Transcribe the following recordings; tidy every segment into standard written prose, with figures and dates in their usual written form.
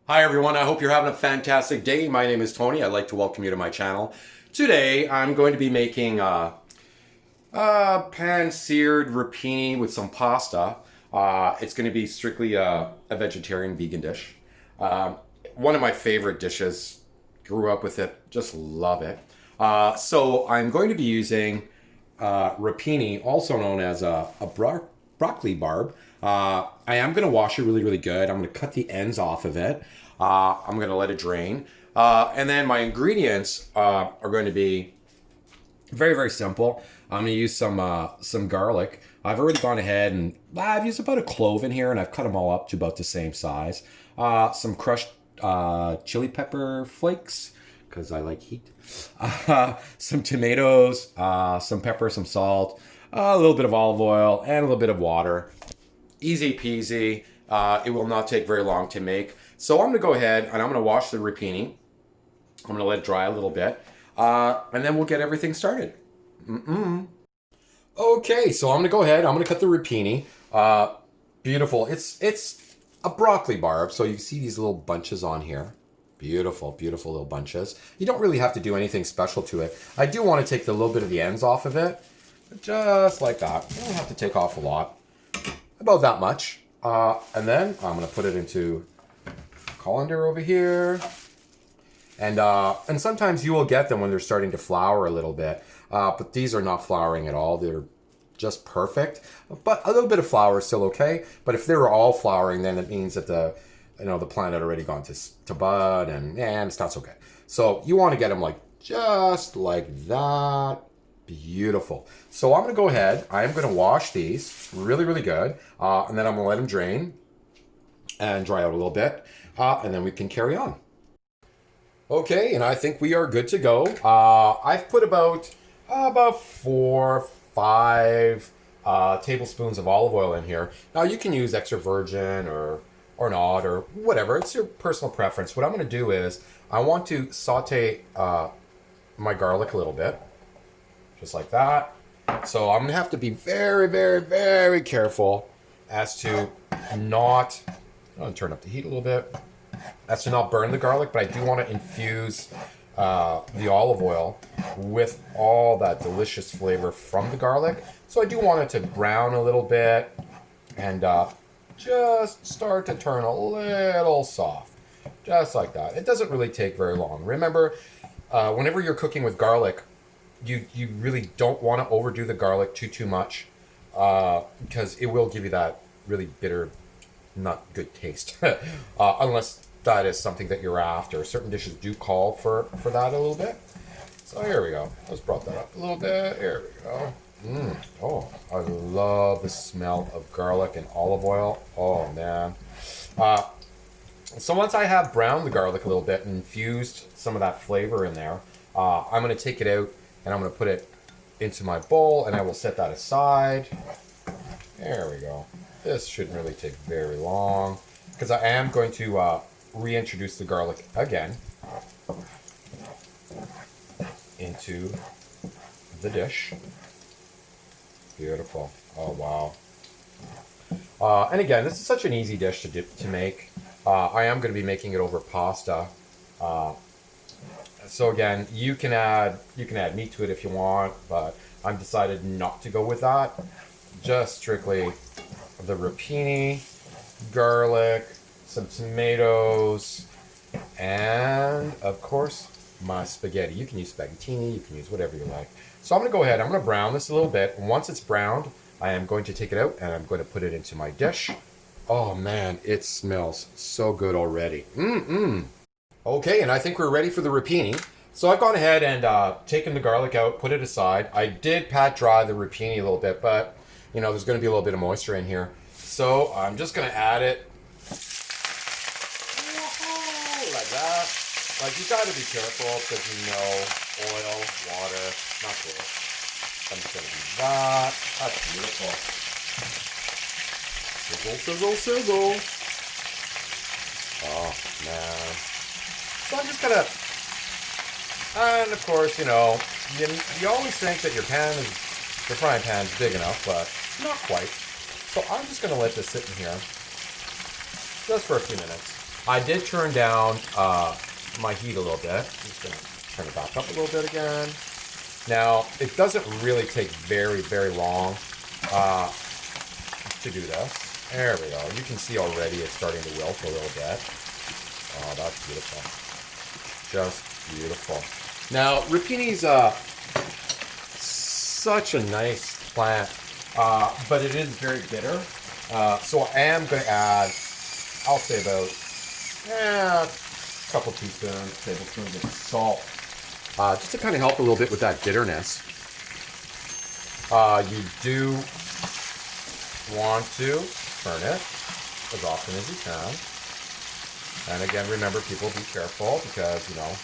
Hi everyone, I hope you're having a fantastic day. My name is Tony. I'd like to welcome you to my channel. Today I'm going to be making pan-seared rapini with some pasta. It's going to be strictly a vegetarian vegan dish. One of my favorite dishes. Grew up with it, just love it. So I'm going to be using rapini, also known as a broccoli barb. I am going to wash it really, really good. I'm going to cut the ends off of it. I'm going to let it drain. And then my ingredients are going to be very, very simple. I'm going to use some garlic. I've already gone ahead and I've used about a clove in here, and I've cut them all up to about the same size. Some crushed chili pepper flakes, because I like heat. Some tomatoes, some pepper, some salt, a little bit of olive oil, and a little bit of water. Easy peasy. It will not take very long to make. So I'm going to go ahead and I'm going to wash the rapini. I'm going to let it dry a little bit. And then we'll get everything started. Okay, so I'm going to go ahead. I'm going to cut the rapini. Beautiful. It's a broccoli barb. So you see these little bunches on here. Beautiful, beautiful little bunches. You don't really have to do anything special to it. I do want to take the little bit of the ends off of it. Just like that. You don't have to take off a lot. About that much. And then I'm going to put it into colander over here. And sometimes you will get them when they're starting to flour a little bit. But these are not flouring at all. They're just perfect. But a little bit of flour is still okay. But if they were all flouring, then it means that the plant had already gone to bud, and it's not so good. So you want to get them like just like that. Beautiful. So I'm going to go ahead. I am going to wash these really, really good. And then I'm going to let them drain and dry out a little bit. And then we can carry on. Okay, and I think we are good to go. I've put about 4-5 tablespoons of olive oil in here. Now you can use extra virgin or not, or whatever. It's your personal preference. What I'm going to do is I want to saute my garlic a little bit. Just like that. So I'm going to have to be very, very, very careful as to not, I'm going to turn up the heat a little bit, as to not burn the garlic, but I do want to infuse the olive oil with all that delicious flavor from the garlic. So I do want it to brown a little bit and just start to turn a little soft. Just like that. It doesn't really take very long. Remember, whenever you're cooking with garlic, you really don't want to overdo the garlic too much, because it will give you that really bitter, not good taste. Unless that is something that you're after. Certain dishes do call for that a little bit. So here we go. Let's brought that up a little bit. Here we go. Oh, I love the smell of garlic and olive oil. Oh man. So once I have browned the garlic a little bit and infused some of that flavor in there, I'm going to take it out and I'm going to put it into my bowl, and I will set that aside. There we go. This shouldn't really take very long, because I am going to reintroduce the garlic again into the dish. Beautiful. Oh, wow. And again, this is such an easy dish to make. I am going to be making it over pasta. So again, you can add meat to it if you want, but I've decided not to go with that. Just strictly the rapini, garlic, some tomatoes, and of course my spaghetti. You can use spaghettini, you can use whatever you like. So I'm going to go ahead, I'm going to brown this a little bit. And once it's browned, I am going to take it out and I'm going to put it into my dish. Oh man, it smells so good already. Okay, and I think we're ready for the rapini. So I've gone ahead and taken the garlic out, put it aside. I did pat dry the rapini a little bit, but there's going to be a little bit of moisture in here. So I'm just going to add it like that. Like, you got to be careful because oil, water, not good. I'm just going to do that. That's beautiful. Sizzle, sizzle, sizzle. Oh, man. So I'm just gonna, and of course, you always think that your frying pan is big enough, but not quite. So I'm just gonna let this sit in here just for a few minutes. I did turn down my heat a little bit. I'm just gonna turn it back up a little bit again. Now, it doesn't really take very, very long to do this. There we go. You can see already it's starting to wilt a little bit. Oh, that's beautiful. Just beautiful. Now, rapini's such a nice plant, but it is very bitter. So I am going to add, I'll say about a couple tablespoons of salt, just to kind of help a little bit with that bitterness. You do want to turn it as often as you can. And again, remember, people, be careful because, you know,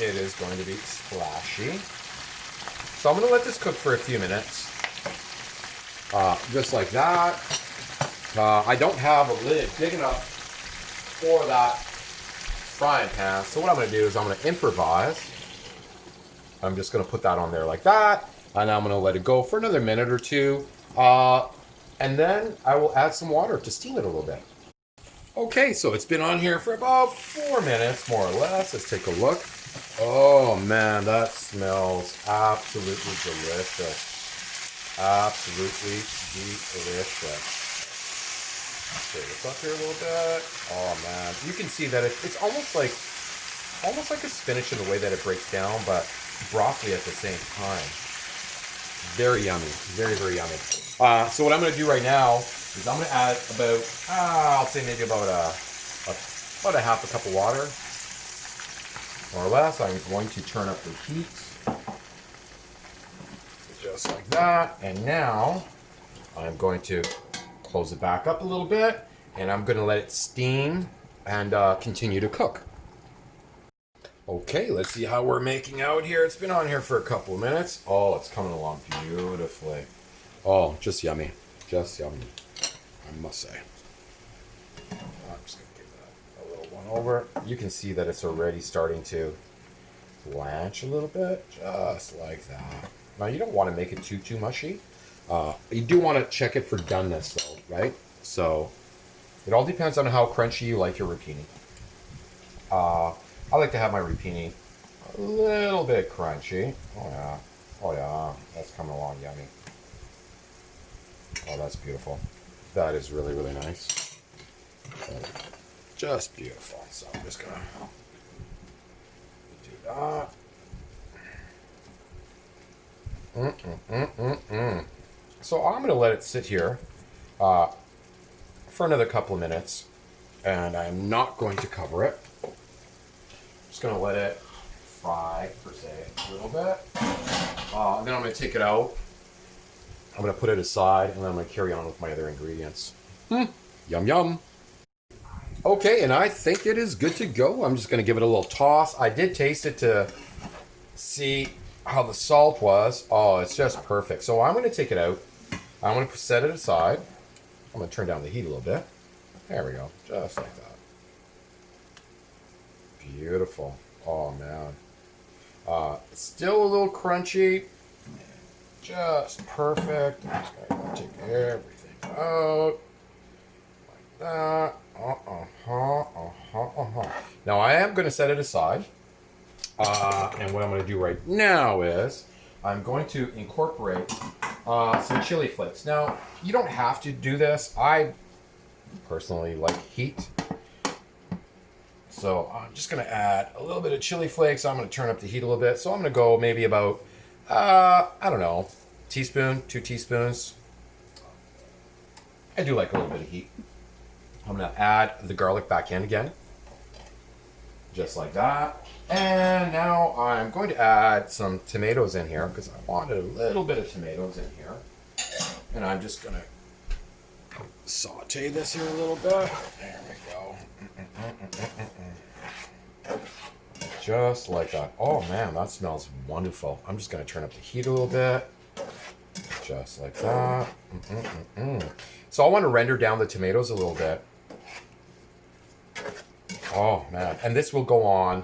it is going to be splashy. So I'm going to let this cook for a few minutes. Just like that. I don't have a lid big enough for that frying pan. So what I'm going to do is I'm going to improvise. I'm just going to put that on there like that. And I'm going to let it go for another minute or two. And then I will add some water to steam it a little bit. Okay, so it's been on here for about 4 minutes, more or less. Let's take a look. Oh man, that smells absolutely delicious. Absolutely delicious. Shake this up here a little bit. Oh man, you can see that it's almost like a spinach in the way that it breaks down, but broccoli at the same time. Very yummy, very, very yummy. So what I'm going to do right now is I'm going to add about, I'll say maybe about a half a cup of water, more or less. I'm going to turn up the heat, just like that. And now I'm going to close it back up a little bit, and I'm going to let it steam and continue to cook. Okay, let's see how we're making out here. It's been on here for a couple of minutes. Oh, it's coming along beautifully. Oh, just yummy. Just yummy, I must say. I'm just going to give that a little one over. You can see that it's already starting to blanch a little bit, just like that. Now, you don't want to make it too mushy. You do want to check it for doneness, though, right? So, it all depends on how crunchy you like your rapini. I like to have my rapini a little bit crunchy. Oh yeah, that's coming along yummy. Oh, that's beautiful. That is really, really nice. Just beautiful. So I'm just gonna do that. So I'm gonna let it sit here for another couple of minutes, and I'm not going to cover it. Just gonna let it fry per se a little bit. Then I'm gonna take it out. I'm gonna put it aside, and then I'm gonna carry on with my other ingredients. Yum yum. Okay, and I think it is good to go. I'm just gonna give it a little toss. I did taste it to see how the salt was. Oh, it's just perfect. So I'm gonna take it out. I'm gonna set it aside. I'm gonna turn down the heat a little bit. There we go, just like that. Beautiful. Oh man. Still a little crunchy. Just perfect. I'm just gonna take everything out like that. Now I am gonna set it aside. And what I'm gonna do right now is I'm going to incorporate some chili flakes. Now you don't have to do this. I personally like heat. So I'm just going to add a little bit of chili flakes. I'm going to turn up the heat a little bit. So I'm going to go maybe about, I don't know, teaspoon, 2 teaspoons. I do like a little bit of heat. I'm going to add the garlic back in again. Just like that. And now I'm going to add some tomatoes in here because I wanted a little bit of tomatoes in here. And I'm just going to saute this here a little bit. There we go. Just like that. Oh man, that smells wonderful. I'm just going to turn up the heat a little bit. Just like that. So I want to render down the tomatoes a little bit. Oh man. And this will go on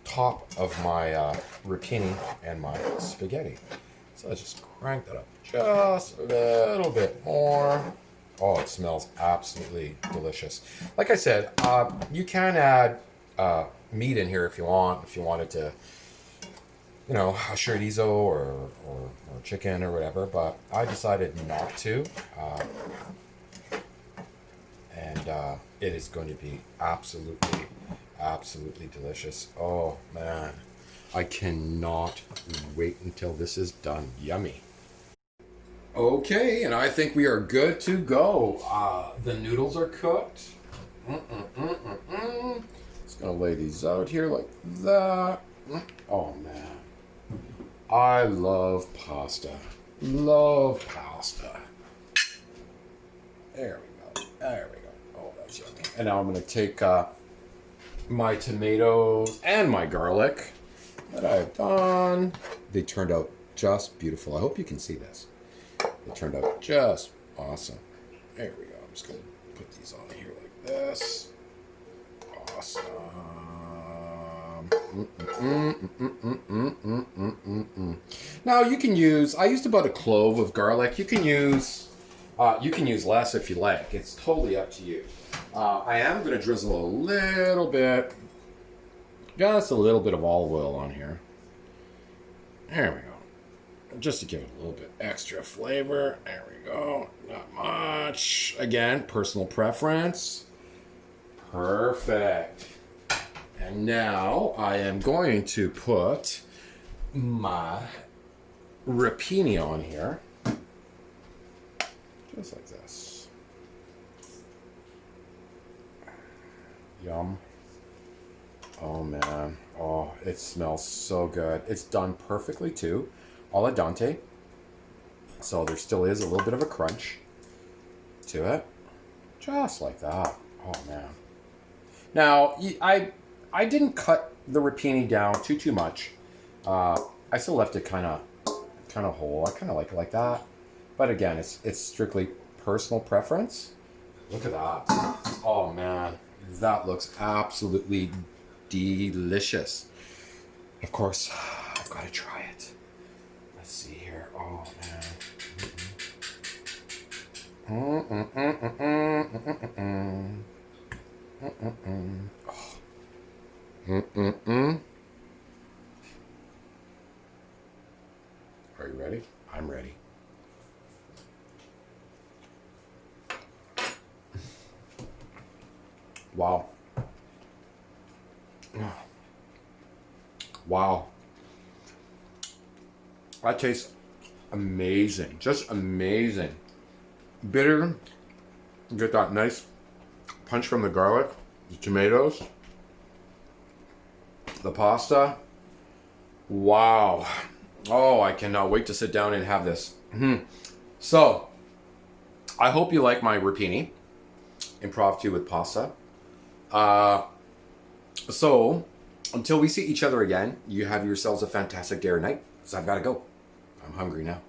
top of my rapini and my spaghetti. So let's just crank that up just a little bit more. Oh, it smells absolutely delicious. Like I said, you can add meat in here if you want. If you wanted to, a chorizo or chicken or whatever. But I decided not to. And it is going to be absolutely, absolutely delicious. Oh, man. I cannot wait until this is done. Yummy. Okay, and I think we are good to go. The noodles are cooked. Just gonna lay these out here like that. Oh man, I love pasta. Love pasta. There we go. There we go. Oh, that's yummy. And now I'm gonna take my tomatoes and my garlic that I've done. They turned out just beautiful. I hope you can see this. It turned out just awesome. There we go. I'm just going to put these on here like this. Awesome. Now you can use, I used about a clove of garlic. You can use less if you like. It's totally up to you. I am going to drizzle a little bit, just a little bit of olive oil on here. There we go. Just to give it a little bit extra flavor. There we go. Not much. Again, personal preference. Perfect. And now I am going to put my rapini on here. Just like this. Yum. Oh man. Oh, it smells so good. It's done perfectly too. Al dente, so there still is a little bit of a crunch to it, just like that. Oh man! Now I didn't cut the rapini down too much. I still left it kind of whole. I kind of like it like that, but again, it's strictly personal preference. Look at that! Oh man, that looks absolutely delicious. Of course, I've got to try it. Let's see here. Oh man. Are you ready? I'm ready. Wow. Wow. That tastes amazing. Just amazing. Bitter. You get that nice punch from the garlic, the tomatoes, the pasta. Wow. Oh, I cannot wait to sit down and have this. So, I hope you like my rapini. Impromptu with pasta. So, until we see each other again, you have yourselves a fantastic day or night. So I've got to go. I'm hungry now.